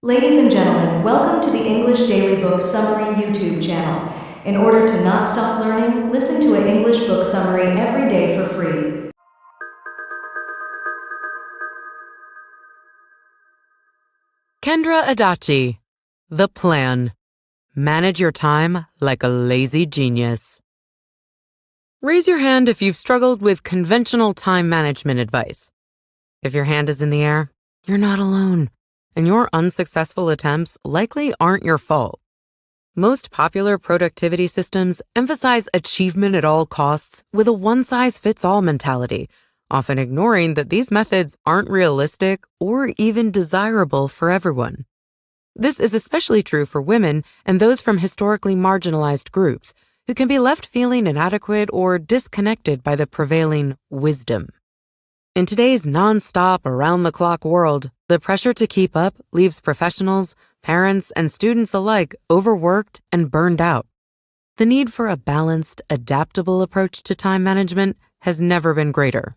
Ladies and gentlemen, welcome to the English Daily Book Summary YouTube channel. In order to not stop learning, listen to an English book summary every day for free. Kendra Adachi, The Plan. Manage your time like a lazy genius. Raise your hand if you've struggled with conventional time management advice. If your hand is in the air, you're not alone, and your unsuccessful attempts likely aren't your fault. Most popular productivity systems emphasize achievement at all costs with a one-size-fits-all mentality, often ignoring that these methods aren't realistic or even desirable for everyone. This is especially true for women and those from historically marginalized groups who can be left feeling inadequate or disconnected by the prevailing wisdom. In today's non-stop, around-the-clock world, the pressure to keep up leaves professionals, parents, and students alike overworked and burned out. The need for a balanced, adaptable approach to time management has never been greater.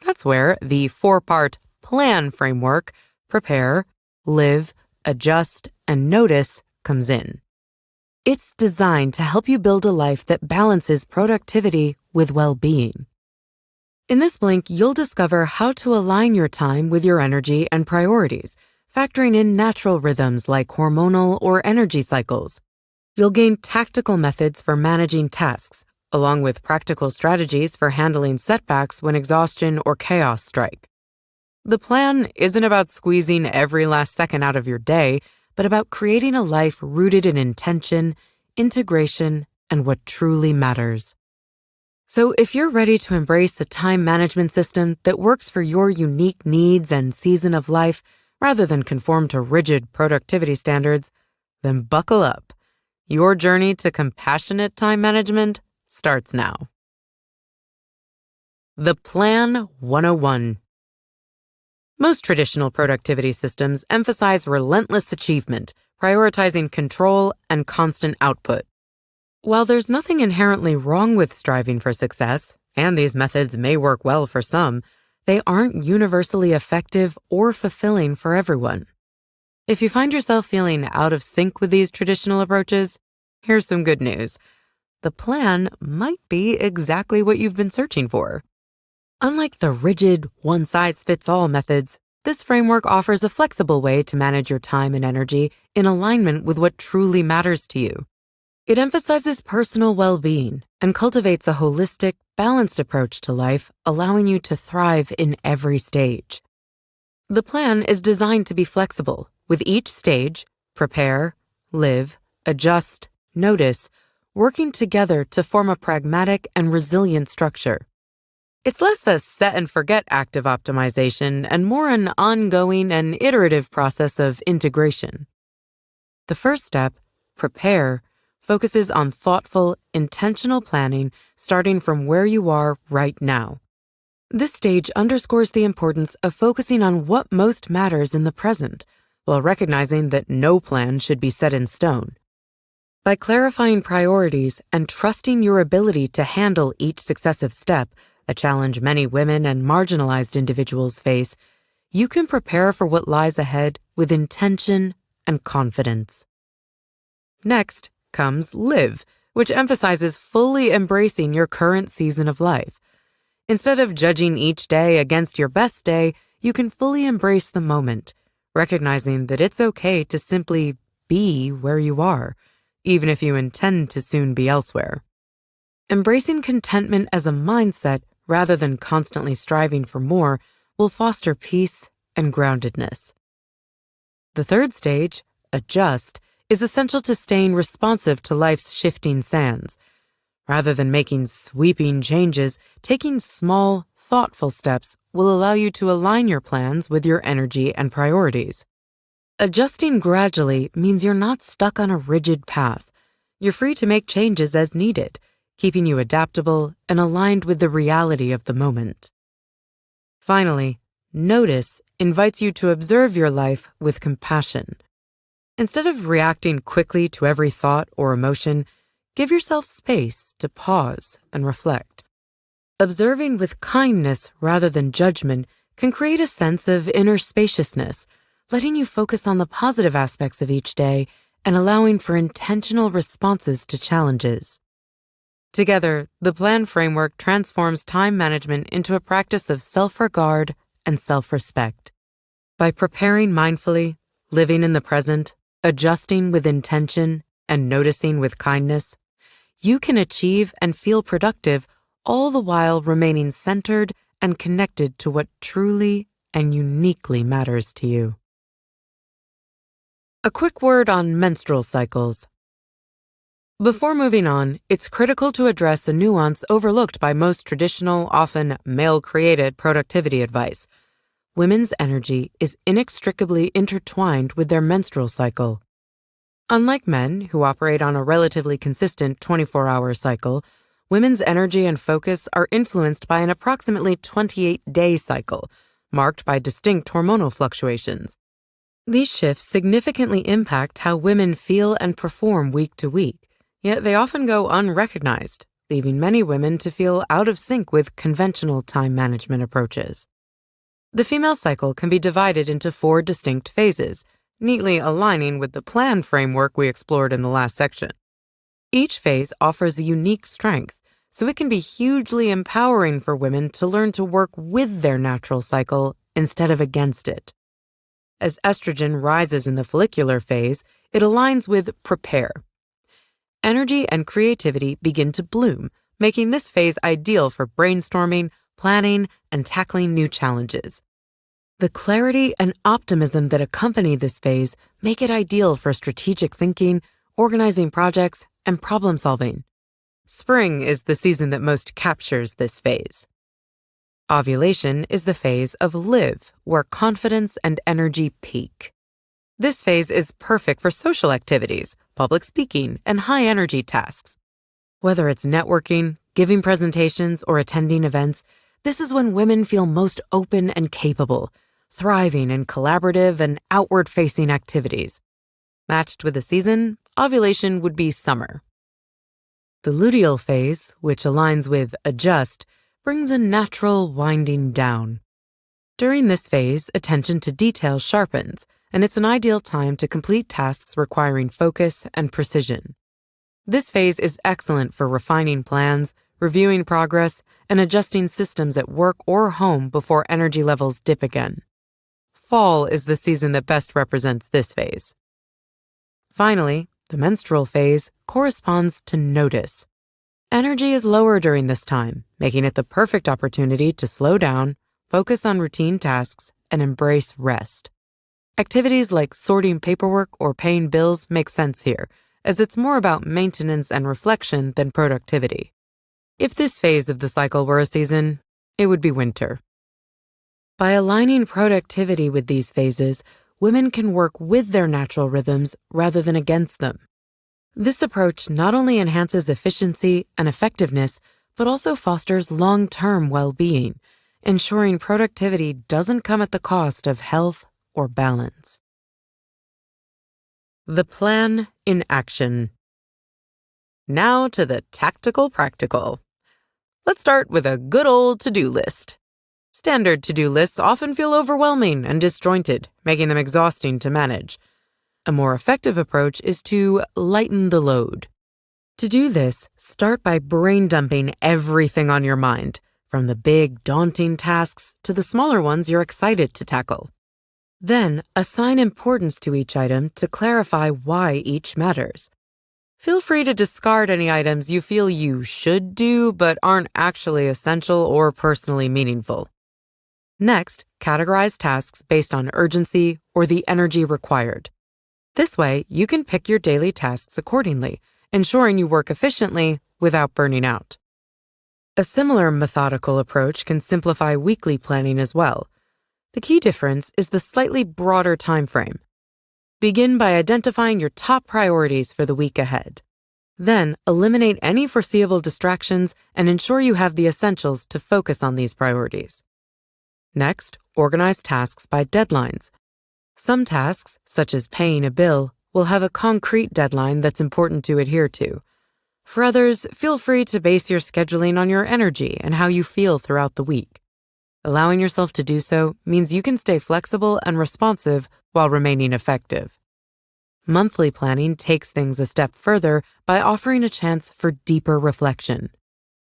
That's where the 4-part plan framework, prepare, live, adjust, and notice comes in. It's designed to help you build a life that balances productivity with well-being. In this link, you'll discover how to align your time with your energy and priorities, factoring in natural rhythms like hormonal or energy cycles. You'll gain tactical methods for managing tasks, along with practical strategies for handling setbacks when exhaustion or chaos strike. The plan isn't about squeezing every last second out of your day, but about creating a life rooted in intention, integration, and what truly matters. So if you're ready to embrace a time management system that works for your unique needs and season of life rather than conform to rigid productivity standards, then buckle up. Your journey to compassionate time management starts now. The Plan 101. Most traditional productivity systems emphasize relentless achievement, prioritizing control and constant output. While there's nothing inherently wrong with striving for success, and these methods may work well for some, they aren't universally effective or fulfilling for everyone. If you find yourself feeling out of sync with these traditional approaches, here's some good news. The plan might be exactly what you've been searching for. Unlike the rigid, one-size-fits-all methods, this framework offers a flexible way to manage your time and energy in alignment with what truly matters to you. It emphasizes personal well-being and cultivates a holistic, balanced approach to life, allowing you to thrive in every stage. The plan is designed to be flexible, with each stage, prepare, live, adjust, notice, working together to form a pragmatic and resilient structure. It's less a set-and-forget act of optimization and more an ongoing and iterative process of integration. The first step, prepare, focuses on thoughtful, intentional planning starting from where you are right now. This stage underscores the importance of focusing on what most matters in the present, while recognizing that no plan should be set in stone. By clarifying priorities and trusting your ability to handle each successive step, a challenge many women and marginalized individuals face, you can prepare for what lies ahead with intention and confidence. Next comes live, which emphasizes fully embracing your current season of life. Instead of judging each day against your best day, you can fully embrace the moment, recognizing that it's okay to simply be where you are, even if you intend to soon be elsewhere. Embracing contentment as a mindset rather than constantly striving for more will foster peace and groundedness. The third stage, adjust, is essential to staying responsive to life's shifting sands. Rather than making sweeping changes, taking small, thoughtful steps will allow you to align your plans with your energy and priorities. Adjusting gradually means you're not stuck on a rigid path. You're free to make changes as needed, keeping you adaptable and aligned with the reality of the moment. Finally, notice invites you to observe your life with compassion. Instead of reacting quickly to every thought or emotion, give yourself space to pause and reflect. Observing with kindness rather than judgment can create a sense of inner spaciousness, letting you focus on the positive aspects of each day and allowing for intentional responses to challenges. Together, the plan framework transforms time management into a practice of self-regard and self-respect. By preparing mindfully, living in the present, adjusting with intention, and noticing with kindness, you can achieve and feel productive all the while remaining centered and connected to what truly and uniquely matters to you. A quick word on menstrual cycles. Before moving on, it's critical to address a nuance overlooked by most traditional, often male-created productivity advice. Women's energy is inextricably intertwined with their menstrual cycle. Unlike men, who operate on a relatively consistent 24-hour cycle, women's energy and focus are influenced by an approximately 28-day cycle, marked by distinct hormonal fluctuations. These shifts significantly impact how women feel and perform week to week, yet they often go unrecognized, leaving many women to feel out of sync with conventional time management approaches. The female cycle can be divided into 4 distinct phases, neatly aligning with the plan framework we explored in the last section. Each phase offers a unique strength, so it can be hugely empowering for women to learn to work with their natural cycle instead of against it. As estrogen rises in the follicular phase, it aligns with prepare. Energy and creativity begin to bloom, making this phase ideal for brainstorming, planning, and tackling new challenges. The clarity and optimism that accompany this phase make it ideal for strategic thinking, organizing projects, and problem solving. Spring is the season that most captures this phase. Ovulation is the phase of live, where confidence and energy peak. This phase is perfect for social activities, public speaking, and high-energy tasks. Whether it's networking, giving presentations, or attending events, this is when women feel most open and capable, thriving in collaborative and outward-facing activities. Matched with the season, ovulation would be summer. The luteal phase, which aligns with adjust, brings a natural winding down. During this phase, attention to detail sharpens, and it's an ideal time to complete tasks requiring focus and precision. This phase is excellent for refining plans, reviewing progress, and adjusting systems at work or home before energy levels dip again. Fall is the season that best represents this phase. Finally, the menstrual phase corresponds to notice. Energy is lower during this time, making it the perfect opportunity to slow down, focus on routine tasks, and embrace rest. Activities like sorting paperwork or paying bills make sense here, as it's more about maintenance and reflection than productivity. If this phase of the cycle were a season, it would be winter. By aligning productivity with these phases, women can work with their natural rhythms rather than against them. This approach not only enhances efficiency and effectiveness, but also fosters long-term well-being, ensuring productivity doesn't come at the cost of health or balance. The plan in action. Now to the tactical practical. Let's start with a good old to-do list. Standard to-do lists often feel overwhelming and disjointed, making them exhausting to manage. A more effective approach is to lighten the load. To do this, start by brain dumping everything on your mind, from the big, daunting tasks to the smaller ones you're excited to tackle. Then, assign importance to each item to clarify why each matters. Feel free to discard any items you feel you should do but aren't actually essential or personally meaningful. Next, categorize tasks based on urgency or the energy required. This way, you can pick your daily tasks accordingly, ensuring you work efficiently without burning out. A similar methodical approach can simplify weekly planning as well. The key difference is the slightly broader time frame. Begin by identifying your top priorities for the week ahead. Then, eliminate any foreseeable distractions and ensure you have the essentials to focus on these priorities. Next, organize tasks by deadlines. Some tasks, such as paying a bill, will have a concrete deadline that's important to adhere to. For others, feel free to base your scheduling on your energy and how you feel throughout the week. Allowing yourself to do so means you can stay flexible and responsive while remaining effective. Monthly planning takes things a step further by offering a chance for deeper reflection.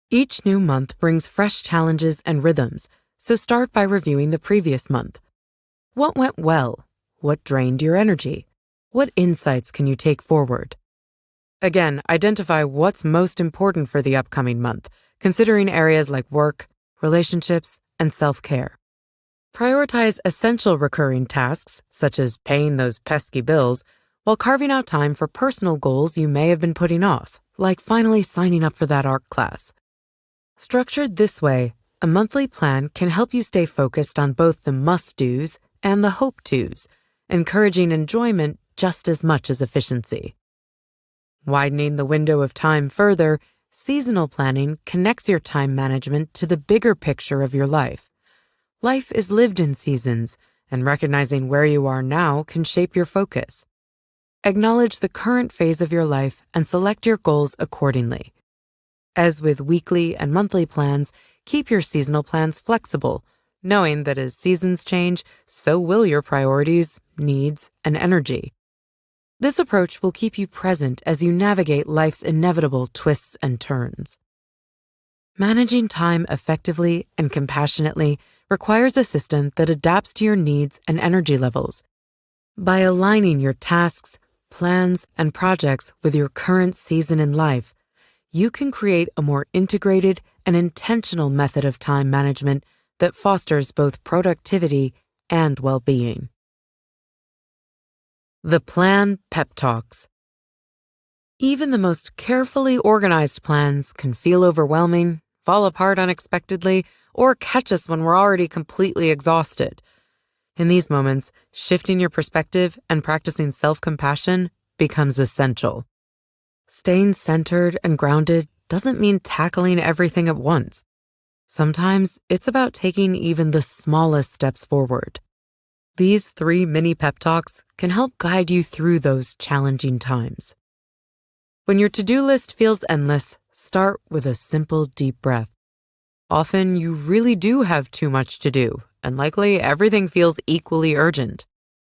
Each new month brings fresh challenges and rhythms, so start by reviewing the previous month. What went well? What drained your energy? What insights can you take forward? Again, identify what's most important for the upcoming month, considering areas like work, relationships, and self-care. Prioritize essential recurring tasks, such as paying those pesky bills, while carving out time for personal goals you may have been putting off, like finally signing up for that art class. Structured this way, a monthly plan can help you stay focused on both the must-dos and the hope-tos, encouraging enjoyment just as much as efficiency. Widening the window of time further, seasonal planning connects your time management to the bigger picture of your life. Life is lived in seasons, and recognizing where you are now can shape your focus. Acknowledge the current phase of your life and select your goals accordingly. As with weekly and monthly plans, keep your seasonal plans flexible, knowing that as seasons change, so will your priorities, needs, and energy. This approach will keep you present as you navigate life's inevitable twists and turns. Managing time effectively and compassionately requires a system that adapts to your needs and energy levels. By aligning your tasks, plans, and projects with your current season in life, you can create a more integrated and intentional method of time management that fosters both productivity and well-being. The Plan Pep Talks. Even the most carefully organized plans can feel overwhelming, fall apart unexpectedly, or catch us when we're already completely exhausted. In these moments, shifting your perspective and practicing self-compassion becomes essential. Staying centered and grounded doesn't mean tackling everything at once. Sometimes it's about taking even the smallest steps forward. These 3 mini pep talks can help guide you through those challenging times. When your to-do list feels endless, start with a simple deep breath. Often you really do have too much to do, and likely everything feels equally urgent.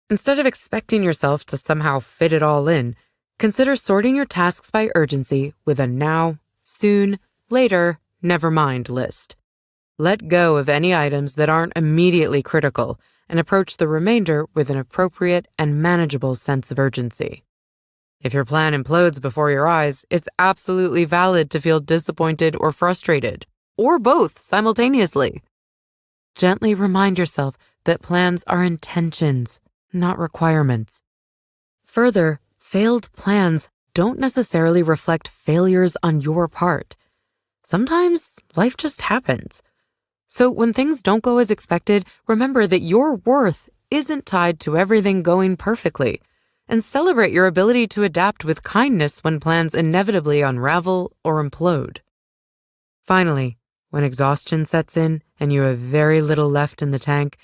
Instead of expecting yourself to somehow fit it all in, consider sorting your tasks by urgency with a now, soon, later, never mind list. Let go of any items that aren't immediately critical and approach the remainder with an appropriate and manageable sense of urgency. If your plan implodes before your eyes, it's absolutely valid to feel disappointed or frustrated, or both simultaneously. Gently remind yourself that plans are intentions, not requirements. Further, failed plans don't necessarily reflect failures on your part. Sometimes life just happens. So when things don't go as expected, remember that your worth isn't tied to everything going perfectly, and celebrate your ability to adapt with kindness when plans inevitably unravel or implode. Finally, when exhaustion sets in and you have very little left in the tank,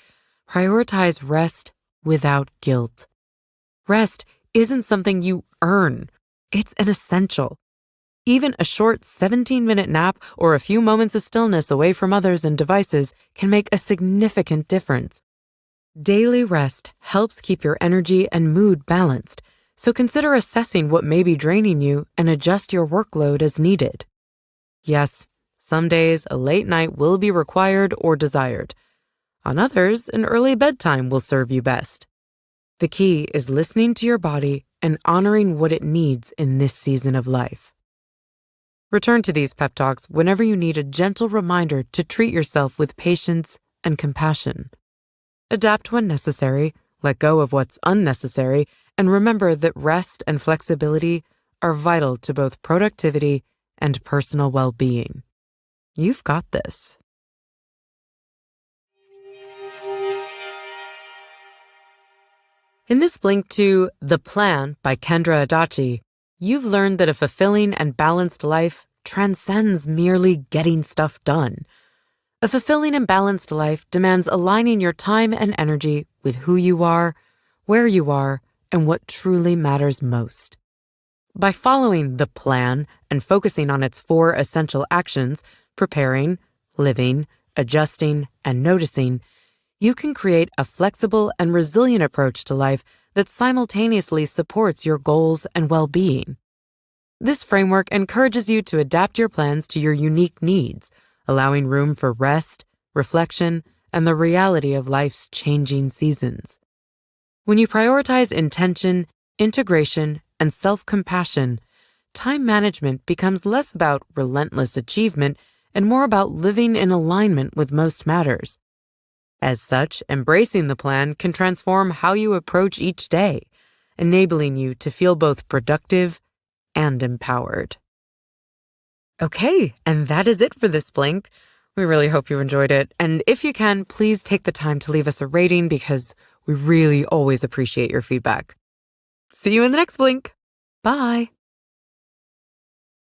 prioritize rest without guilt. Rest isn't something you earn. It's an essential. Even a short 17-minute nap or a few moments of stillness away from others and devices can make a significant difference. Daily rest helps keep your energy and mood balanced, so consider assessing what may be draining you and adjust your workload as needed. Yes, some days a late night will be required or desired. On others, an early bedtime will serve you best. The key is listening to your body and honoring what it needs in this season of life. Return to these pep talks whenever you need a gentle reminder to treat yourself with patience and compassion. Adapt when necessary, let go of what's unnecessary, and remember that rest and flexibility are vital to both productivity and personal well-being. You've got this. In this link to The Plan by Kendra Adachi, you've learned that a fulfilling and balanced life transcends merely getting stuff done. A fulfilling and balanced life demands aligning your time and energy with who you are, where you are, and what truly matters most. By following the plan and focusing on its 4 essential actions, preparing, living, adjusting, and noticing, you can create a flexible and resilient approach to life that simultaneously supports your goals and well-being. This framework encourages you to adapt your plans to your unique needs, allowing room for rest, reflection, and the reality of life's changing seasons. When you prioritize intention, integration, and self-compassion, time management becomes less about relentless achievement and more about living in alignment with most matters. As such, embracing the plan can transform how you approach each day, enabling you to feel both productive and empowered. Okay, and that is it for this Blink. We really hope you enjoyed it. And if you can, please take the time to leave us a rating because we really always appreciate your feedback. See you in the next Blink. Bye.